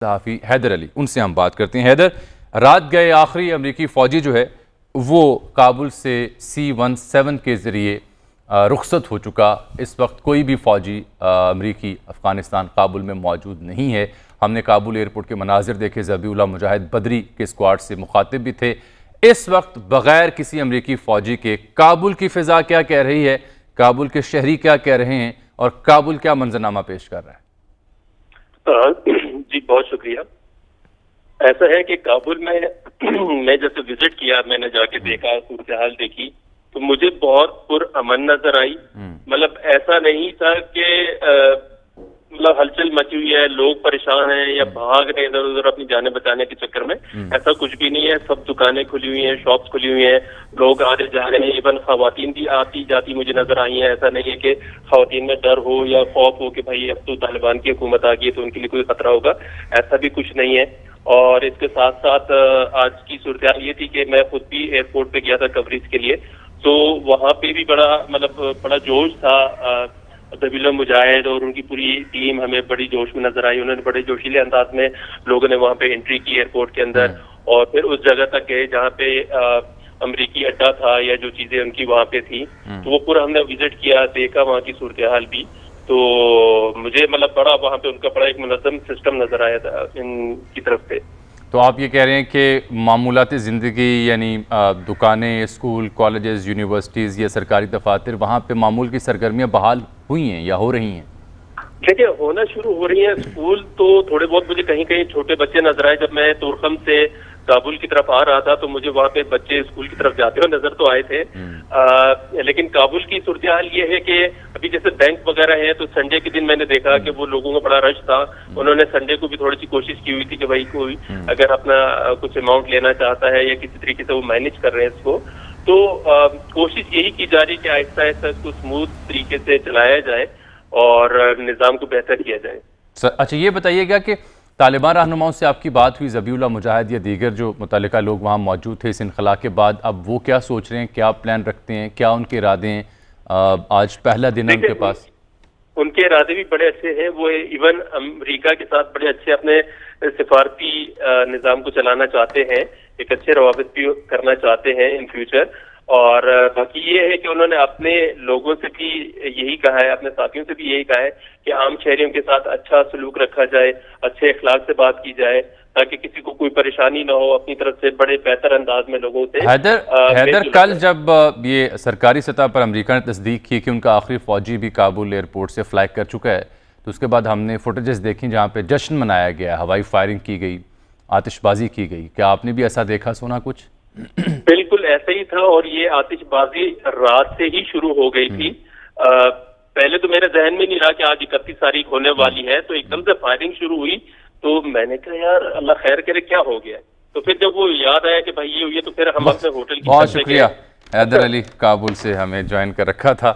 صحافی حیدر علی، ان سے ہم بات کرتے ہیں۔ حیدر، رات گئے آخری امریکی فوجی جو ہے وہ کابل سے C-17 کے ذریعے رخصت ہو چکا۔ اس وقت کوئی بھی فوجی امریکی افغانستان کابل میں موجود نہیں ہے۔ ہم نے کابل ایئرپورٹ کے مناظر دیکھے، ذبیح اللہ مجاہد بدری کے اسکواڈ سے مخاطب بھی تھے۔ اس وقت بغیر کسی امریکی فوجی کے کابل کی فضا کیا کہہ رہی ہے، کابل کے شہری کیا کہہ رہے ہیں اور کابل کیا منظرنامہ پیش کر رہا ہے؟ جی بہت شکریہ۔ ایسا ہے کہ کابل میں جیسے وزٹ کیا، میں نے جا کے دیکھا، صورتحال دیکھی تو مجھے بہت پرامن نظر آئی۔ مطلب ایسا نہیں تھا کہ مطلب ہلچل مچی ہوئی ہے، لوگ پریشان ہیں یا بھاگ رہے ہیں ادھر ادھر اپنی جانیں بچانے کے چکر میں، ایسا کچھ بھی نہیں ہے۔ سب دکانیں کھلی ہوئی ہیں، شاپس کھلی ہوئی ہیں، لوگ آ رہے جا رہے ہیں، ایون خواتین بھی آتی جاتی مجھے نظر آئی ہیں۔ ایسا نہیں ہے کہ خواتین میں ڈر ہو یا خوف ہو کہ بھائی اب تو طالبان کی حکومت آ گئی ہے تو ان کے لیے کوئی خطرہ ہوگا، ایسا بھی کچھ نہیں ہے۔ اور اس کے ساتھ ساتھ آج کی صورتحال یہ تھی کہ میں خود بھی ایئرپورٹ پہ گیا تھا کوریج کے لیے، تو وہاں پہ بھی بڑا جوش تھا۔ ذبیح اللہ مجاہد اور ان کی پوری ٹیم ہمیں بڑی جوش میں نظر آئی۔ انہوں نے بڑے جوشیلے انداز میں لوگوں نے وہاں پہ انٹری کی ایئرپورٹ کے اندر، اور پھر اس جگہ تک گئے جہاں پہ امریکی اڈا تھا یا جو چیزیں ان کی وہاں پہ تھی، تو وہ پورا ہم نے وزٹ کیا، دیکھا وہاں کی صورتحال بھی۔ تو مجھے بڑا وہاں پہ ان کا بڑا ایک منظم سسٹم نظر آیا تھا ان کی طرف سے۔ تو آپ یہ کہہ رہے ہیں کہ معمولات زندگی یعنی دکانیں، اسکول، کالجز، یونیورسٹیز یا سرکاری دفاتر، وہاں پہ معمول کی سرگرمیاں بحال ہوئی ہیں یا ہو رہی ہیں؟ دیکھیں ہونا شروع ہو رہی ہیں۔ اسکول تو تھوڑے بہت مجھے کہیں کہیں چھوٹے بچے نظر آئے۔ جب میں تورخم سے کابل کی طرف آ رہا تھا تو مجھے وہاں پہ بچے اسکول کی طرف جاتے ہوئے نظر تو آئے تھے۔ لیکن کابل کی صورتحال یہ ہے کہ ابھی جیسے بینک وغیرہ ہیں تو سنڈے کے دن میں نے دیکھا کہ وہ لوگوں کا بڑا رش تھا۔ انہوں نے سنڈے کو بھی تھوڑی سی کوشش کی ہوئی تھی کہ بھائی کوئی اگر اپنا کچھ اماؤنٹ لینا چاہتا ہے یا کسی طریقے سے وہ مینیج کر رہے ہیں اس کو، تو کوشش یہی کی جا رہی کہ آہستہ آہستہ اس کو اسموتھ طریقے سے چلایا جائے اور نظام کو بہتر کیا جائے۔ اچھا یہ بتائیے گا کہ طالبان رہنماؤں سے آپ کی بات ہوئی، ذبیح اللہ مجاہد یا دیگر جو متعلقہ لوگ وہاں موجود تھے اس انخلا کے بعد، اب وہ کیا سوچ رہے ہیں، کیا پلان رکھتے ہیں، کیا ان کے ارادے ہیں؟ آج پہلا دن ہے ان کے پاس۔ ان کے ارادے بھی بڑے اچھے ہیں۔ وہ ایون امریکہ کے ساتھ بڑے اچھے اپنے سفارتی نظام کو چلانا چاہتے ہیں، ایک اچھے روابط بھی کرنا چاہتے ہیں ان فیوچر۔ اور باقی یہ ہے کہ انہوں نے اپنے لوگوں سے بھی یہی کہا ہے، اپنے ساتھیوں سے بھی یہی کہا ہے کہ عام شہریوں کے ساتھ اچھا سلوک رکھا جائے، اچھے اخلاق سے بات کی جائے تاکہ کسی کو کوئی پریشانی نہ ہو، اپنی طرف سے بڑے بہتر انداز میں لوگوں سے۔ حیدر، کل جب یہ سرکاری سطح پر امریکہ نے تصدیق کی کہ ان کا آخری فوجی بھی کابل ایئرپورٹ سے فلائی کر چکا ہے، تو اس کے بعد ہم نے فوٹیجز دیکھی جہاں پہ جشن منایا گیا، ہوائی فائرنگ کی گئی، آتش بازی کی گئی۔ کیا آپ نے بھی ایسا دیکھا، سنا کچھ؟ بالکل ایسا ہی تھا، اور یہ آتش بازی رات سے ہی شروع ہو گئی تھی۔ پہلے تو میرے ذہن میں نہیں رہا کہ آج 31 تاریخ ہونے والی ہے، تو ایک دم سے فائرنگ شروع ہوئی تو میں نے کہا یار اللہ خیر کرے کیا ہو گیا۔ تو پھر جب وہ یاد آیا کہ بھائی یہ ہوئی ہے تو پھر ہم اپنے ہوٹل کی بہت شکریہ حیدر علی، کابل سے ہمیں جوائن کر رکھا تھا۔